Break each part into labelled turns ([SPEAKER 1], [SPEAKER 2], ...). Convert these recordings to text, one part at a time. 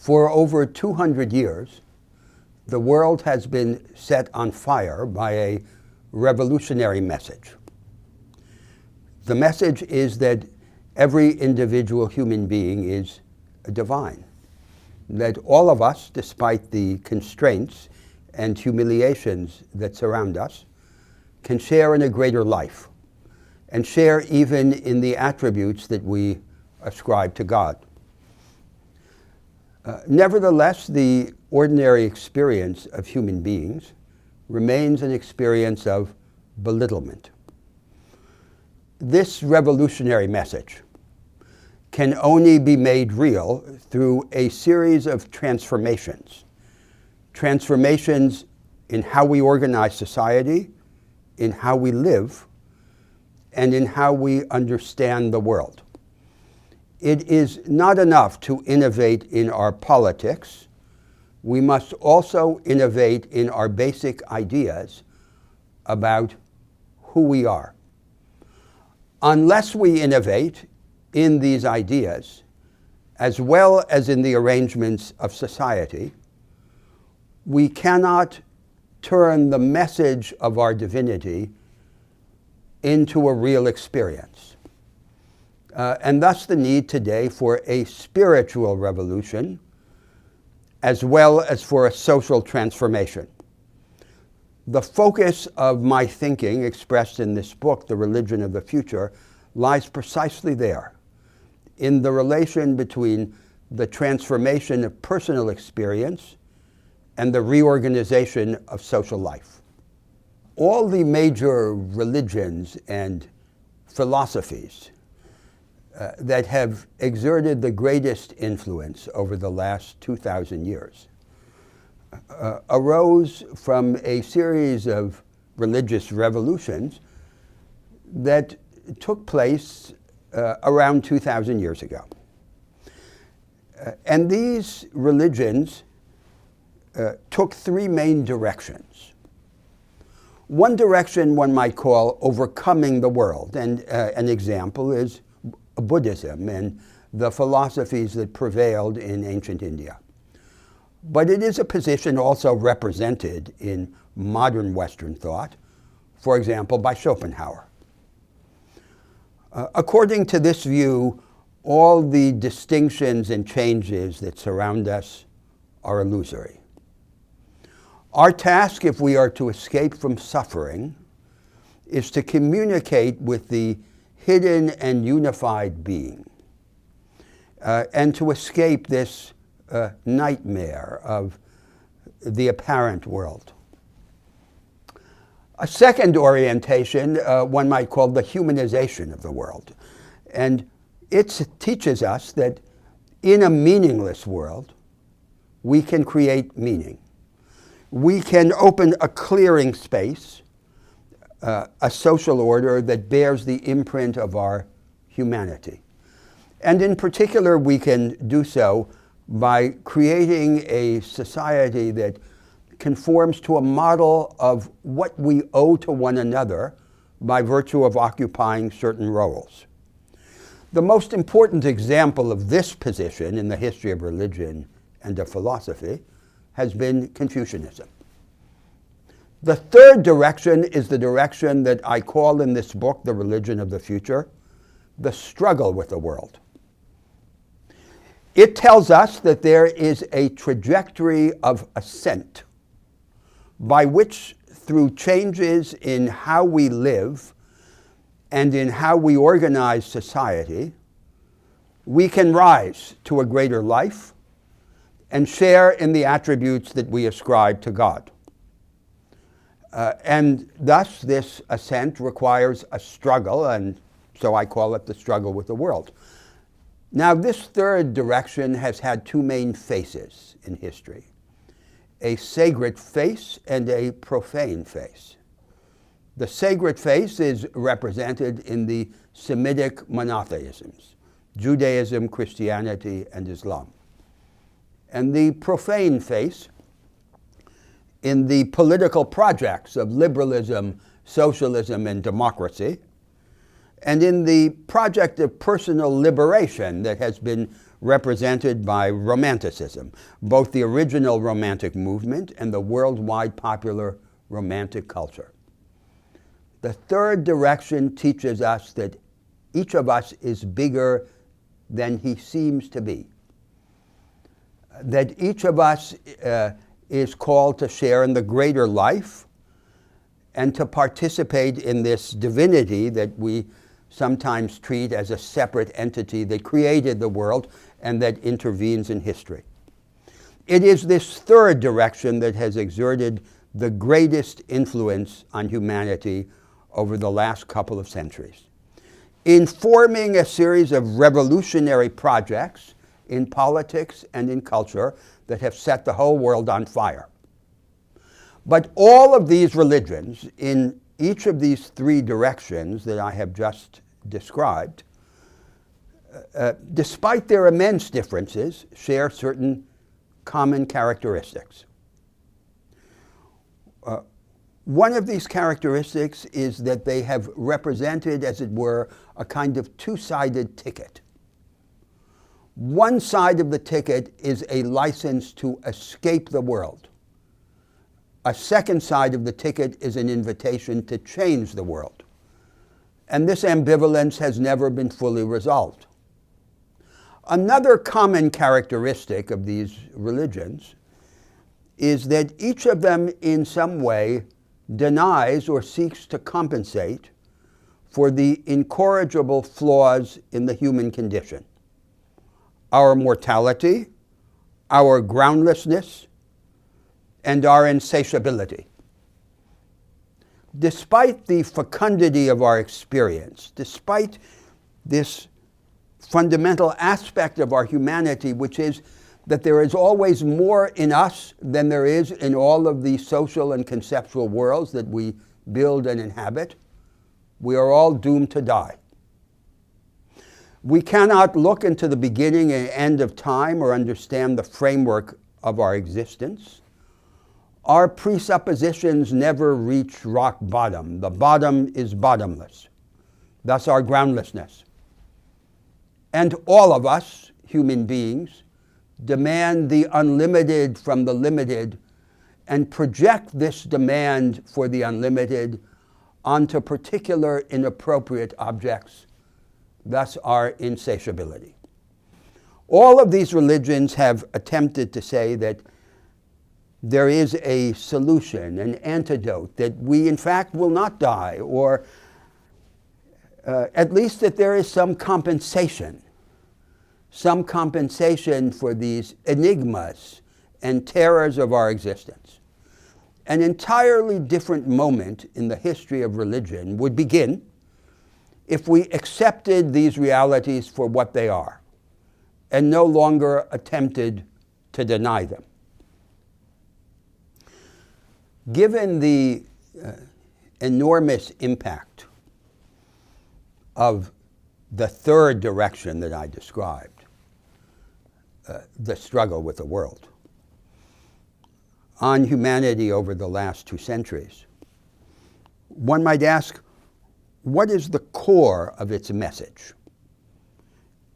[SPEAKER 1] For over 200 years, the world has been set on fire by a revolutionary message. The message is that every individual human being is divine, that all of us, despite the constraints and humiliations that surround us, can share in a greater life, and share even in the attributes that we ascribe to God. Nevertheless, the ordinary experience of human beings remains an experience of belittlement. This revolutionary message can only be made real through a series of transformations. Transformations in how we organize society, in how we live, and in how we understand the world. It is not enough to innovate in our politics. We must also innovate in our basic ideas about who we are. Unless we innovate in these ideas, as well as in the arrangements of society, we cannot turn the message of our divinity into a real experience. And thus the need today for a spiritual revolution, as well as for a social transformation. The focus of my thinking, expressed in this book, The Religion of the Future, lies precisely there, in the relation between the transformation of personal experience and the reorganization of social life. All the major religions and philosophies that have exerted the greatest influence over the last 2,000 years arose from a series of religious revolutions that took place around 2,000 years ago. And these religions took three main directions. One direction one might call overcoming the world, and an example is Buddhism and the philosophies that prevailed in ancient India. But it is a position also represented in modern Western thought, for example, by Schopenhauer. According to this view, all the distinctions and changes that surround us are illusory. Our task, if we are to escape from suffering, is to communicate with the hidden and unified being, and to escape this nightmare of the apparent world. A second orientation one might call the humanization of the world. And it teaches us that in a meaningless world, we can create meaning. We can open a clearing space, a social order that bears the imprint of our humanity. And in particular, we can do so by creating a society that conforms to a model of what we owe to one another by virtue of occupying certain roles. The most important example of this position in the history of religion and of philosophy has been Confucianism. The third direction is the direction that I call in this book, The Religion of the Future, the struggle with the world. It tells us that there is a trajectory of ascent by which, through changes in how we live and in how we organize society, we can rise to a greater life and share in the attributes that we ascribe to God. And thus, this ascent requires a struggle, and so I call it the struggle with the world. Now, this third direction has had two main faces in history, a sacred face and a profane face. The sacred face is represented in the Semitic monotheisms, Judaism, Christianity, and Islam. And the profane face in the political projects of liberalism, socialism, and democracy, and in the project of personal liberation that has been represented by Romanticism, both the original Romantic movement and the worldwide popular Romantic culture. The third direction teaches us that each of us is bigger than he seems to be. That each of us is called to share in the greater life and to participate in this divinity that we sometimes treat as a separate entity that created the world and that intervenes in history. It is this third direction that has exerted the greatest influence on humanity over the last couple of centuries, in forming a series of revolutionary projects in politics and in culture that have set the whole world on fire. But all of these religions, in each of these three directions that I have just described, despite their immense differences, share certain common characteristics. One of these characteristics is that they have represented, as it were, a kind of two-sided ticket. One side of the ticket is a license to escape the world. A second side of the ticket is an invitation to change the world. And this ambivalence has never been fully resolved. Another common characteristic of these religions is that each of them in some way denies or seeks to compensate for the incorrigible flaws in the human condition. Our mortality, our groundlessness, and our insatiability. Despite the fecundity of our experience, despite this fundamental aspect of our humanity, which is that there is always more in us than there is in all of the social and conceptual worlds that we build and inhabit, we are all doomed to die. We cannot look into the beginning and end of time or understand the framework of our existence. Our presuppositions never reach rock bottom. The bottom is bottomless. Thus our groundlessness. And all of us, human beings, demand the unlimited from the limited and project this demand for the unlimited onto particular inappropriate objects, thus our insatiability. All of these religions have attempted to say that there is a solution, an antidote, that we in fact will not die, or at least that there is some compensation for these enigmas and terrors of our existence. An entirely different moment in the history of religion would begin if we accepted these realities for what they are and no longer attempted to deny them. Given the enormous impact of the third direction that I described, the struggle with the world, on humanity over the last 2 centuries, one might ask, what is the core of its message?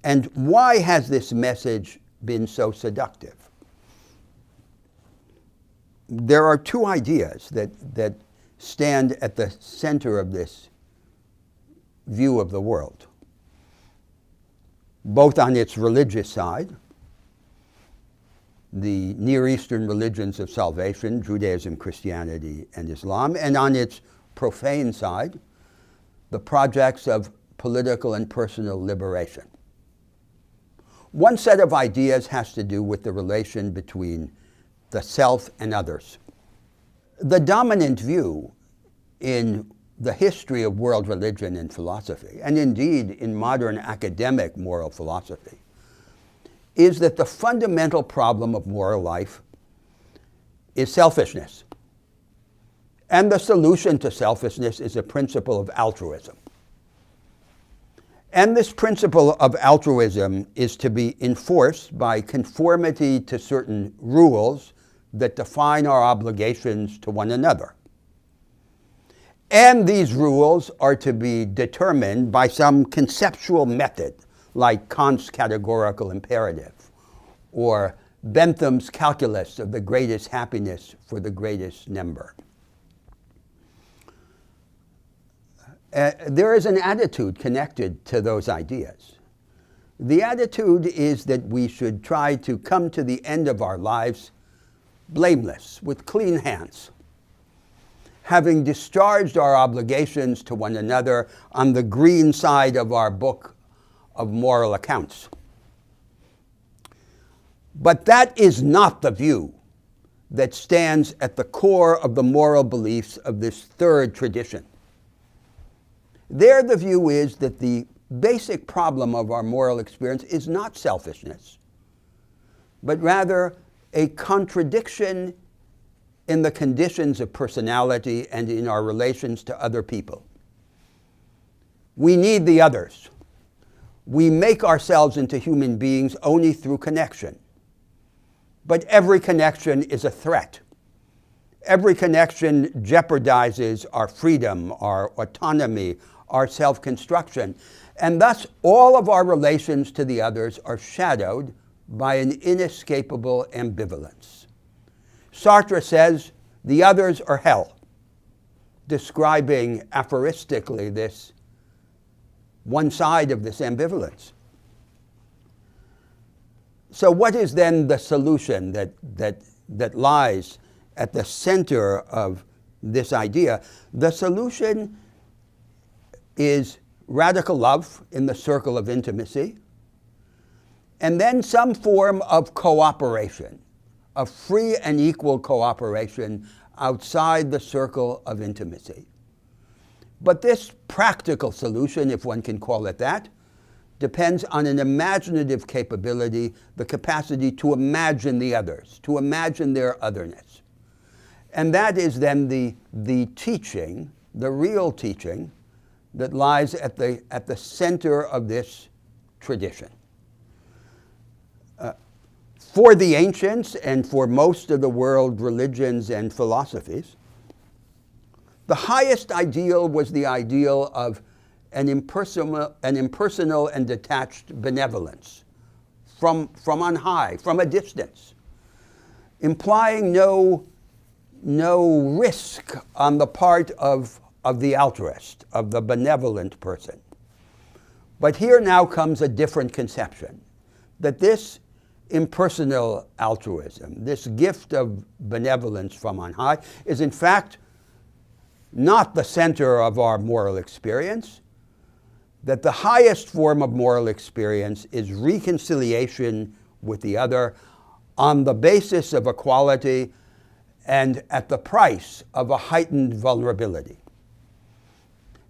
[SPEAKER 1] And why has this message been so seductive? There are 2 ideas that stand at the center of this view of the world, both on its religious side, the Near Eastern religions of salvation, Judaism, Christianity, and Islam, and on its profane side, the projects of political and personal liberation. One set of ideas has to do with the relation between the self and others. The dominant view in the history of world religion and philosophy, and indeed in modern academic moral philosophy, is that the fundamental problem of moral life is selfishness. And the solution to selfishness is a principle of altruism. And this principle of altruism is to be enforced by conformity to certain rules that define our obligations to one another. And these rules are to be determined by some conceptual method, like Kant's categorical imperative, or Bentham's calculus of the greatest happiness for the greatest number. There is an attitude connected to those ideas. The attitude is that we should try to come to the end of our lives blameless, with clean hands, having discharged our obligations to one another on the green side of our book of moral accounts. But that is not the view that stands at the core of the moral beliefs of this third tradition. There, the view is that the basic problem of our moral experience is not selfishness, but rather a contradiction in the conditions of personality and in our relations to other people. We need the others. We make ourselves into human beings only through connection. But every connection is a threat. Every connection jeopardizes our freedom, our autonomy, our self-construction. And thus, all of our relations to the others are shadowed by an inescapable ambivalence. Sartre says, the others are hell, describing aphoristically this one side of this ambivalence. So what is then the solution that lies at the center of this idea? The solution is radical love in the circle of intimacy, and then some form of cooperation, of free and equal cooperation outside the circle of intimacy. But this practical solution, if one can call it that, depends on an imaginative capability, the capacity to imagine the others, to imagine their otherness. And that is then the teaching, the real teaching, that lies at the center of this tradition. For the ancients and for most of the world religions and philosophies, the highest ideal was the ideal of an impersonal and detached benevolence from on high, from a distance, implying no risk on the part of the altruist, of the benevolent person. But here now comes a different conception, that this impersonal altruism, this gift of benevolence from on high, is in fact not the center of our moral experience, that the highest form of moral experience is reconciliation with the other on the basis of equality and at the price of a heightened vulnerability.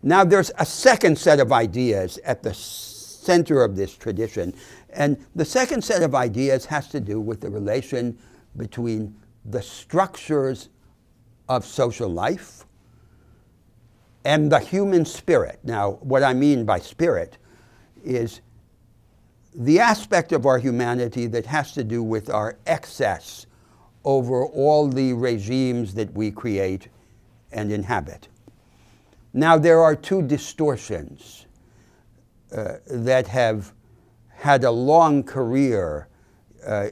[SPEAKER 1] Now there's a second set of ideas at the center of this tradition, and the second set of ideas has to do with the relation between the structures of social life and the human spirit. Now, what I mean by spirit is the aspect of our humanity that has to do with our excess over all the regimes that we create and inhabit. Now, there are two distortions that have had a long career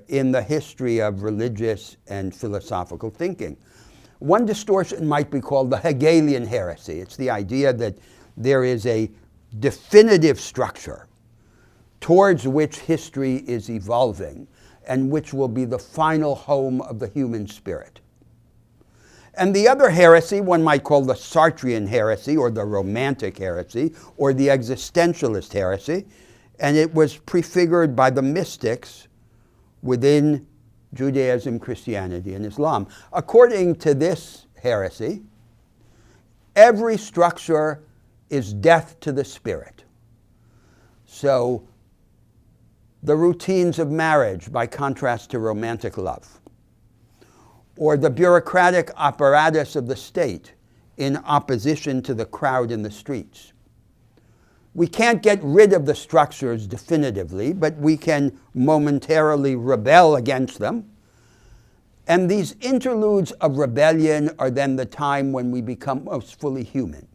[SPEAKER 1] in the history of religious and philosophical thinking. One distortion might be called the Hegelian heresy. It's the idea that there is a definitive structure towards which history is evolving and which will be the final home of the human spirit. And the other heresy one might call the Sartrean heresy or the Romantic heresy or the existentialist heresy, and it was prefigured by the mystics within Judaism, Christianity, and Islam. According to this heresy, every structure is death to the spirit. So, the routines of marriage, by contrast to romantic love, or the bureaucratic apparatus of the state in opposition to the crowd in the streets. We can't get rid of the structures definitively, but we can momentarily rebel against them. And these interludes of rebellion are then the time when we become most fully human.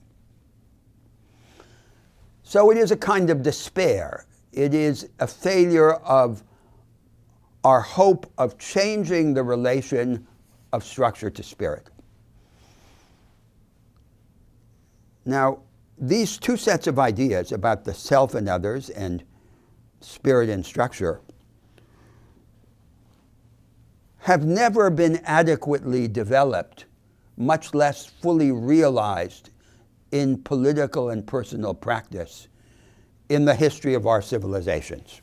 [SPEAKER 1] So it is a kind of despair It is a failure of our hope of changing the relation of structure to spirit. Now, these two sets of ideas about the self and others and spirit and structure have never been adequately developed, much less fully realized in political and personal practice in the history of our civilizations.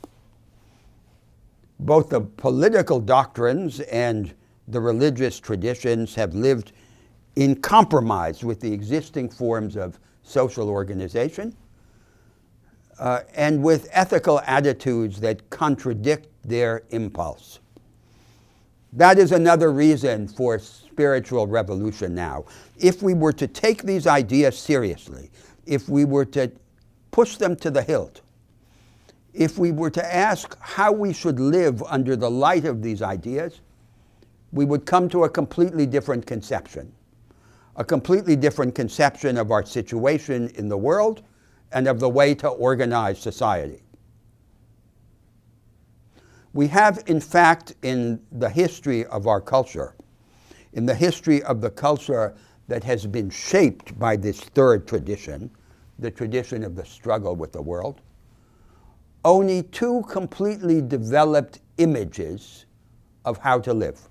[SPEAKER 1] Both the political doctrines and the religious traditions have lived in compromise with the existing forms of social organization and with ethical attitudes that contradict their impulse. That is another reason for spiritual revolution now. If we were to take these ideas seriously, if we were to push them to the hilt, if we were to ask how we should live under the light of these ideas, we would come to a completely different conception of our situation in the world and of the way to organize society. We have, in fact, in the history of our culture, in the history of the culture that has been shaped by this third tradition, the tradition of the struggle with the world, only two completely developed images of how to live.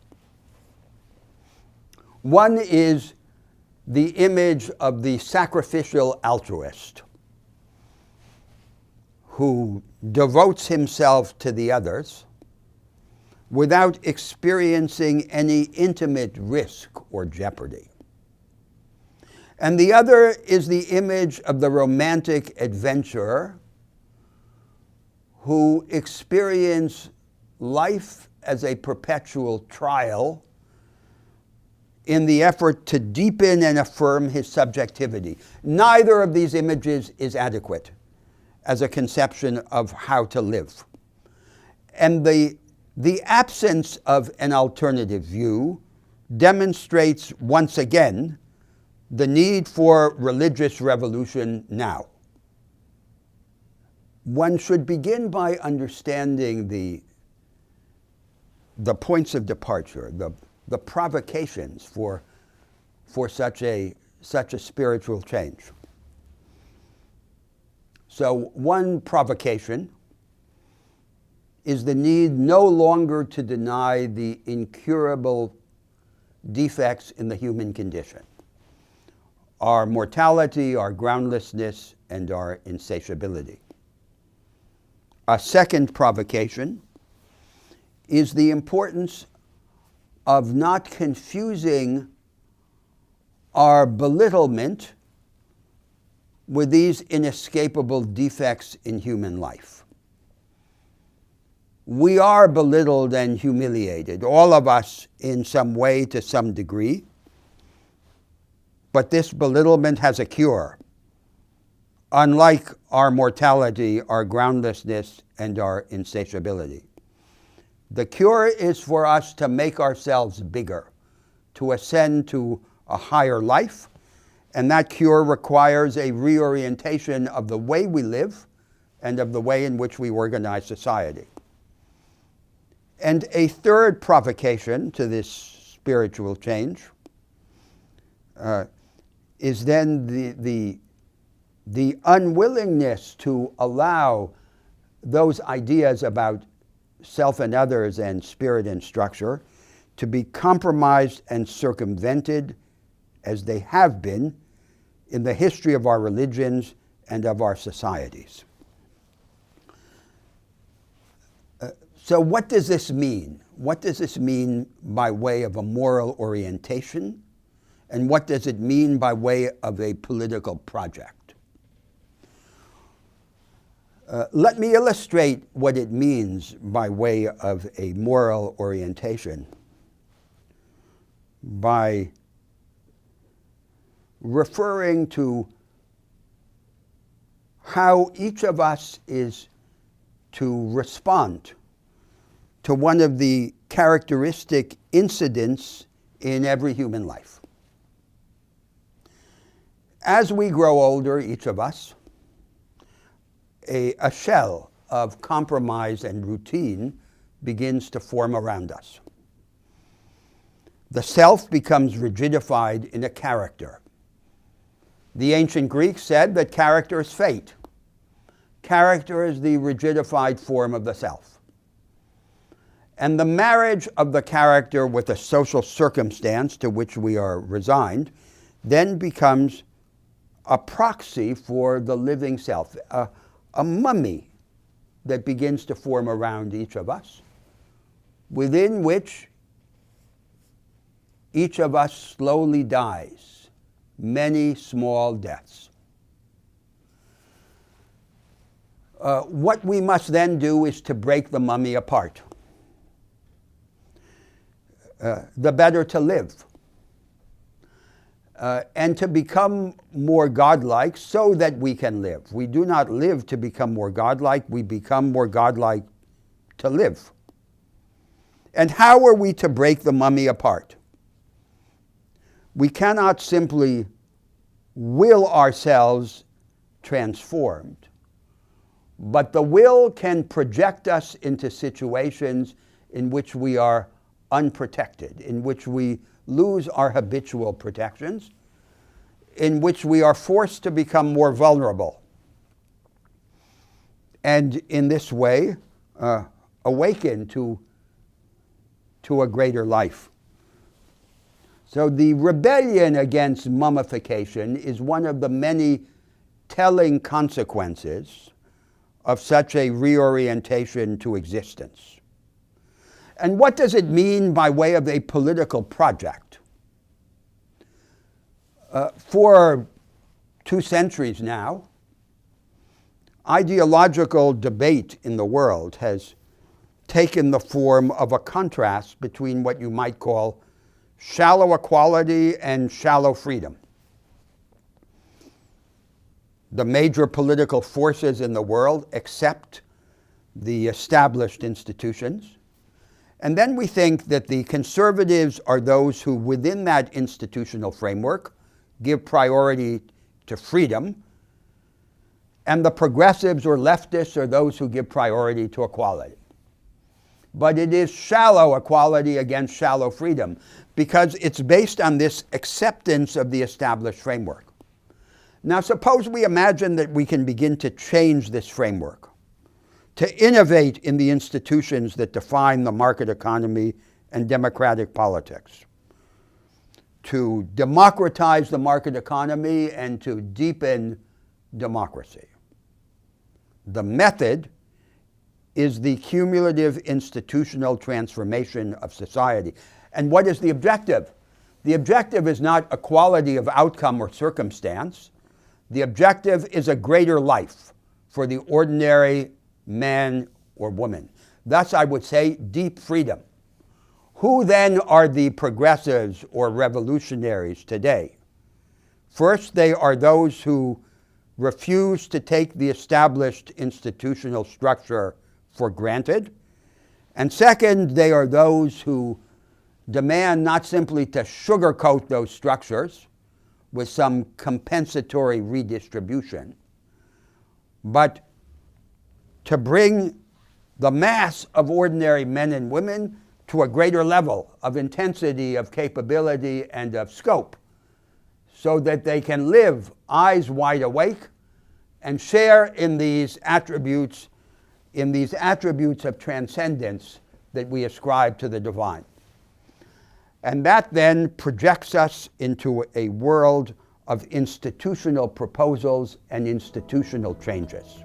[SPEAKER 1] One is the image of the sacrificial altruist who devotes himself to the others without experiencing any intimate risk or jeopardy. And the other is the image of the romantic adventurer who experience life as a perpetual trial in the effort to deepen and affirm his subjectivity. Neither of these images is adequate as a conception of how to live. And the absence of an alternative view demonstrates once again the need for religious revolution now. One should begin by understanding the points of departure, the provocations for such a spiritual change. So one provocation is the need no longer to deny the incurable defects in the human condition: our mortality, our groundlessness, and our insatiability. A second provocation is the importance of not confusing our belittlement with these inescapable defects in human life. We are belittled and humiliated, all of us in some way to some degree, but this belittlement has a cure. Unlike our mortality, our groundlessness, and our insatiability. The cure is for us to make ourselves bigger, to ascend to a higher life, and that cure requires a reorientation of the way we live and of the way in which we organize society. And a third provocation to this spiritual change is then the unwillingness to allow those ideas about self and others and spirit and structure to be compromised and circumvented as they have been in the history of our religions and of our societies. So what does this mean? What does this mean by way of a moral orientation? And what does it mean by way of a political project? Let me illustrate what it means by way of a moral orientation by referring to how each of us is to respond to one of the characteristic incidents in every human life. As we grow older, each of us, a shell of compromise and routine begins to form around us. The self becomes rigidified in a character. The ancient Greeks said that character is fate. Character is the rigidified form of the self. And the marriage of the character with a social circumstance to which we are resigned then becomes a proxy for the living self, a mummy that begins to form around each of us, within which each of us slowly dies, many small deaths. What we must then do is to break the mummy apart. The better to live. And to become more godlike so that we can live. We do not live to become more godlike, we become more godlike to live. And how are we to break the mummy apart? We cannot simply will ourselves transformed, but the will can project us into situations in which we are unprotected, in which we lose our habitual protections, in which we are forced to become more vulnerable. And in this way, awaken to a greater life. So the rebellion against mummification is one of the many telling consequences of such a reorientation to existence. And what does it mean by way of a political project? For 2 centuries now, ideological debate in the world has taken the form of a contrast between what you might call shallow equality and shallow freedom. The major political forces in the world accept the established institutions. And then we think that the conservatives are those who, within that institutional framework, give priority to freedom. And the progressives or leftists are those who give priority to equality. But it is shallow equality against shallow freedom because it's based on this acceptance of the established framework. Now, suppose we imagine that we can begin to change this framework, to innovate in the institutions that define the market economy and democratic politics, to democratize the market economy and to deepen democracy. The method is the cumulative institutional transformation of society. And what is the objective? The objective is not equality of outcome or circumstance. The objective is a greater life for the ordinary man or woman. Thus, I would say deep freedom. Who then are the progressives or revolutionaries today? First, they are those who refuse to take the established institutional structure for granted. And second, they are those who demand not simply to sugarcoat those structures with some compensatory redistribution, but to bring the mass of ordinary men and women to a greater level of intensity, of capability, and of scope, so that they can live eyes wide awake and share in these attributes of transcendence that we ascribe to the divine. And that then projects us into a world of institutional proposals and institutional changes.